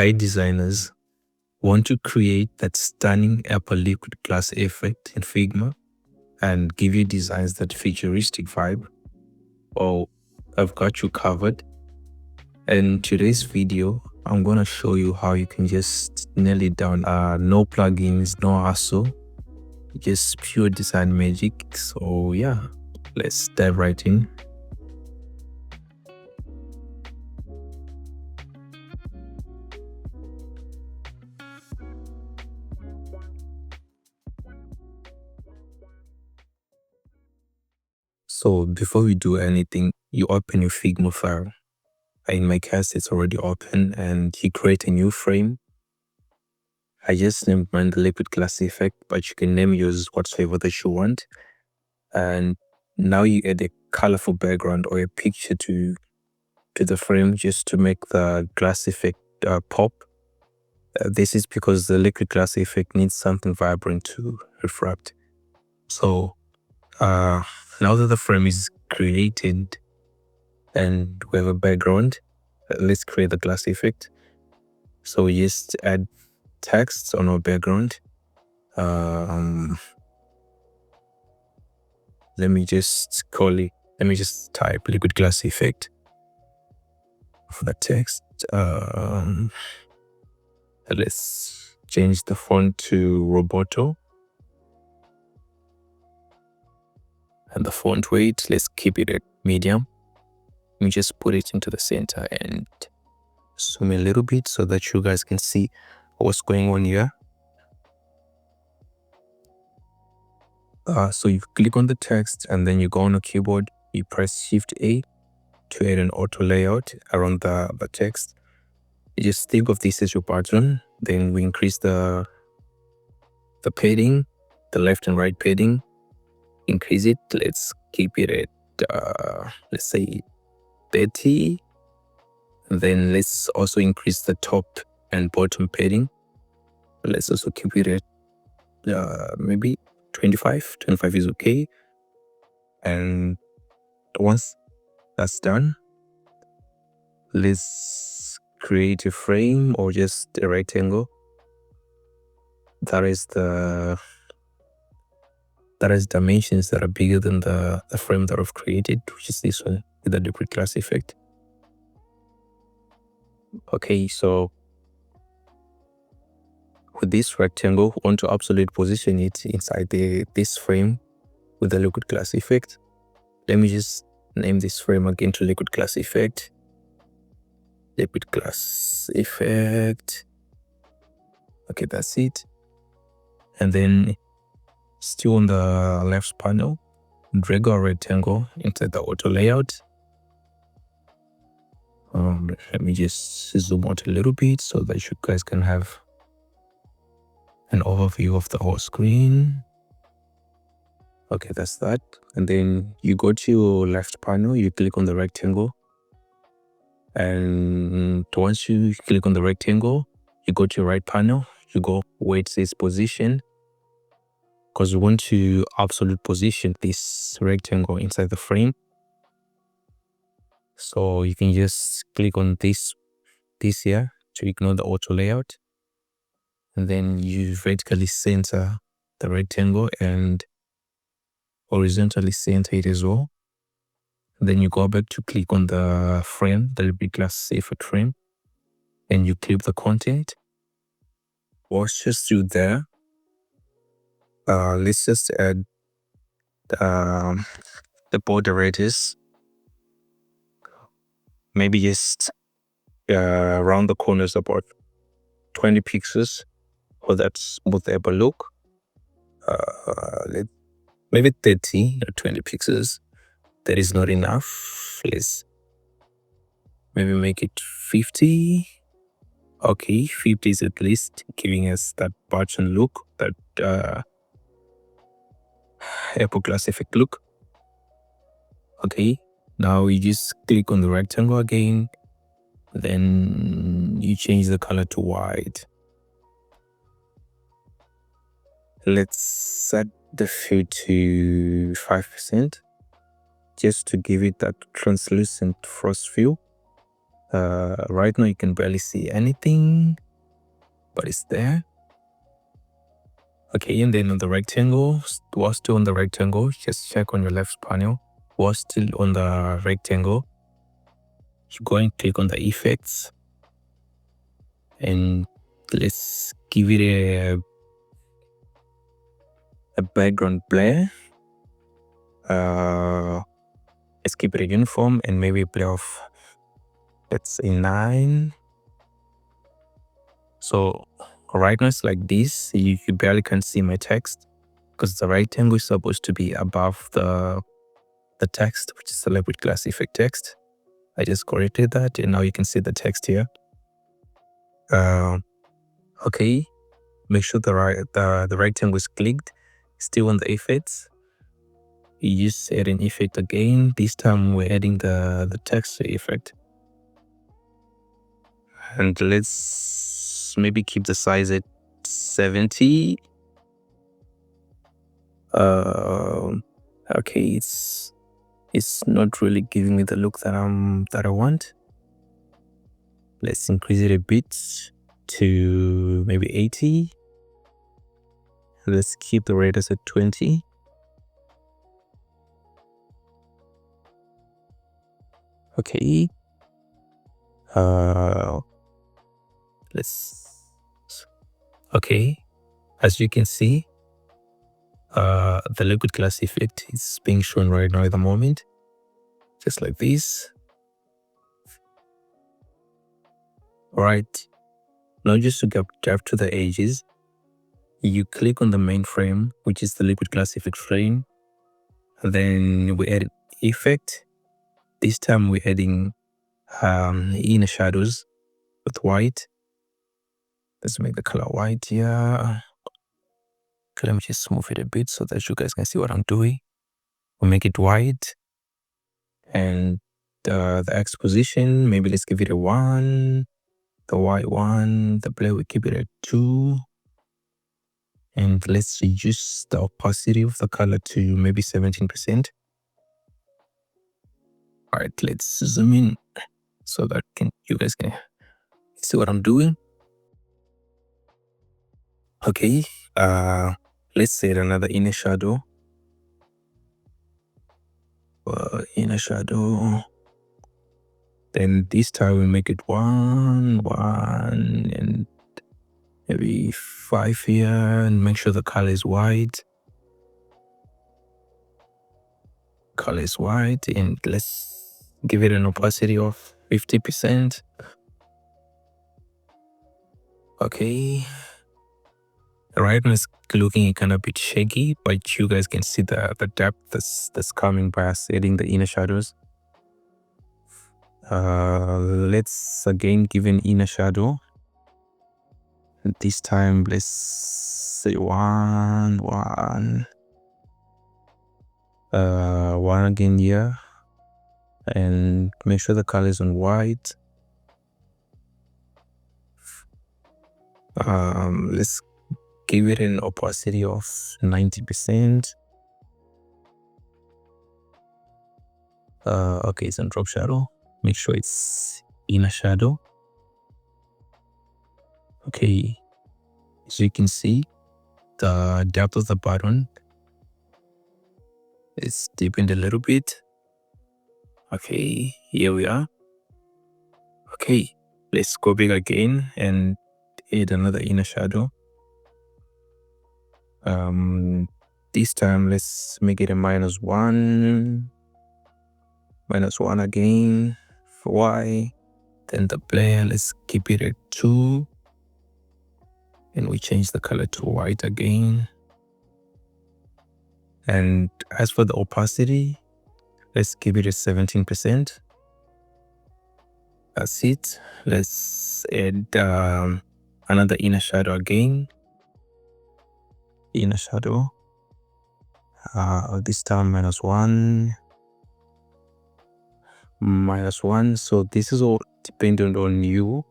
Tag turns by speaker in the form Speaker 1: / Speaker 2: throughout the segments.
Speaker 1: Hi designers, want to create that stunning apple liquid glass effect in Figma and give you designs that futuristic vibe? Well, I've got you covered. In today's video, I'm gonna show you how you can just nail it down. No plugins, no hassle, just pure design magic. So yeah, let's dive right in. So before we do anything, you open your Figma file. In my case, it's already open, and you create a new frame. I just named mine the liquid glass effect, but you can name yours whatsoever that you want. And now you add a colorful background or a picture to the frame just to make the glass effect pop. This is because the liquid glass effect needs something vibrant to refract. So now that the frame is created and we have a background, let's create the glass effect. So we just add text on our background. Let me just type liquid glass effect for the text. Let's change the font to Roboto. And the font weight, let's keep it at medium. Let me just put it into the center and zoom a little bit so that you guys can see what's going on here. So you click on the text and then you go on a keyboard, you press Shift A to add an auto layout around the text. You just think of this as your button. Then we increase the padding, the left and right padding, increase it. Let's keep it at, let's say 30. And then let's also increase the top and bottom padding. Let's also keep it at maybe 25. 25 is okay. And once that's done, let's create a frame or just a rectangle. That is dimensions that are bigger than the frame that I've created, which is this one with the liquid glass effect. Okay, so with this rectangle, we want to absolute position it inside this frame with the liquid glass effect. Let me just name this frame again to liquid glass effect. Liquid glass effect. Okay, that's it. And then still on the left panel, drag our rectangle inside the auto layout. Let me just zoom out a little bit so that you guys can have an overview of the whole screen. Okay, that's that. And then you go to your left panel, you click on the rectangle. And once you click on the rectangle, you go to your right panel, you go where it says position, because we want to absolute position this rectangle inside the frame. So you can just click on this here to ignore the auto layout. And then you vertically center the rectangle and horizontally center it as well. Then you go back to click on the frame, the liquid glass effect frame, and you clip the content. What's just you there? Let's just add the border radius. Maybe just around the corners about 20 pixels for that smoothable look. Maybe 30 or 20 pixels. That is not enough. Let's maybe make it 50. Okay, 50 is at least giving us that button look, that Apple glass effect look. Okay, now you just click on the rectangle again, then you change the color to white. Let's set the fill to 5% just to give it that translucent frost feel. Right now you can barely see anything, but it's there. Okay, and then on the rectangle, while still on the rectangle, just check on your left panel. While still on the rectangle, you go and click on the effects, and let's give it a background blur. Let's keep it uniform and maybe play off, let's say 9. So right now it's like this. You barely can see my text because the rectangle is supposed to be above the text, which is the liquid glass effect text. I just corrected that, and now you can see the text here. Okay, make sure the rectangle is clicked. Still on the effects, you just add an effect again. This time we're adding the texture effect, and let's maybe keep the size at 70. Okay, it's not really giving me the look that I want. Let's increase it a bit to maybe 80. Let's keep the radius at 20. Okay. Okay. As you can see, the liquid glass effect is being shown right now at the moment, just like this. All right. Now just to get up to the edges, you click on the main frame, which is the liquid glass effect frame. Then we add effect. This time we're adding inner shadows with white. Let's make the color white here. Okay, let me just move it a bit so that you guys can see what I'm doing. We make it white, and the X position, maybe let's give it a 1. The white one, the blue, we keep it at 2. And let's reduce the opacity of the color to maybe 17%. All right, let's zoom in so that you guys can see what I'm doing. Okay, let's add another inner shadow. Inner shadow. Then this time we make it 1, and maybe 5 here, and make sure the color is white. Color is white, and let's give it an opacity of 50%. Okay. Right now it's looking kind of a bit shaky, but you guys can see the depth that's coming by us adding the inner shadows. Let's again give an inner shadow. This time let's say 1. 1 again here, and make sure the color is on white. Let's give it an opacity of 90%. Okay, it's on drop shadow. Make sure it's inner shadow. Okay, so you can see the depth of the button is deepened a little bit. Okay, here we are. Okay, let's go big again and add another inner shadow. This time let's make it a -1. -1 again. For Y. Then the blur, let's keep it at 2. And we change the color to white again. And as for the opacity, let's give it a 17%. That's it. Let's add another inner shadow again. Inner shadow. This time -1. -1. So this is all dependent on you,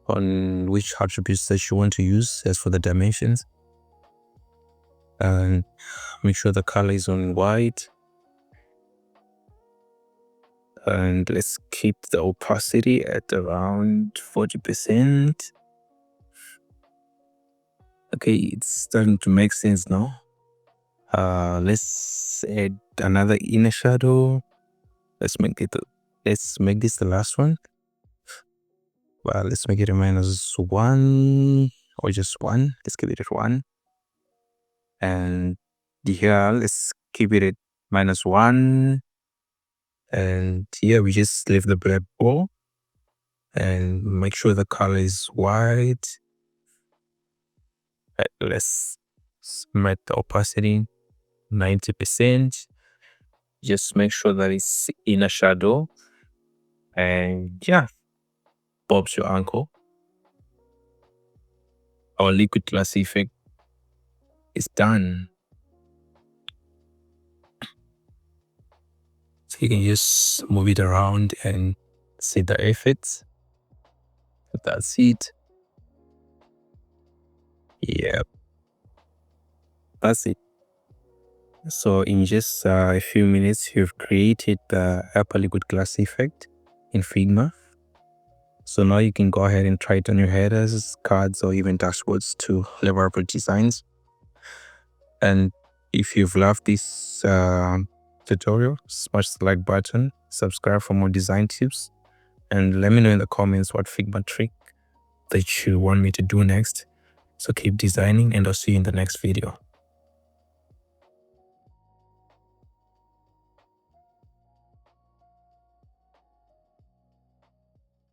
Speaker 1: on which attributes that you want to use. As for the dimensions, and make sure the color is on white. And let's keep the opacity at around 40%. Okay, it's starting to make sense now. Let's add another inner shadow. Let's make this the last one. Well, let's make it a -1 or just 1. Let's keep it at 1. And here, let's keep it at -1. And here we just leave the black ball and make sure the color is white. Let's make the opacity 90%. Just make sure that it's inner shadow. And yeah, Bob's your uncle. Our liquid glass effect is done. So you can just move it around and see the effects. That's it. Yep. That's it. So in just a few minutes, you've created the upper liquid glass effect in Figma. So now you can go ahead and try it on your headers, cards, or even dashboards to level up your designs. And if you've loved this tutorial, smash the like button, subscribe for more design tips, and let me know in the comments what Figma trick that you want me to do next. So keep designing, and I'll see you in the next video.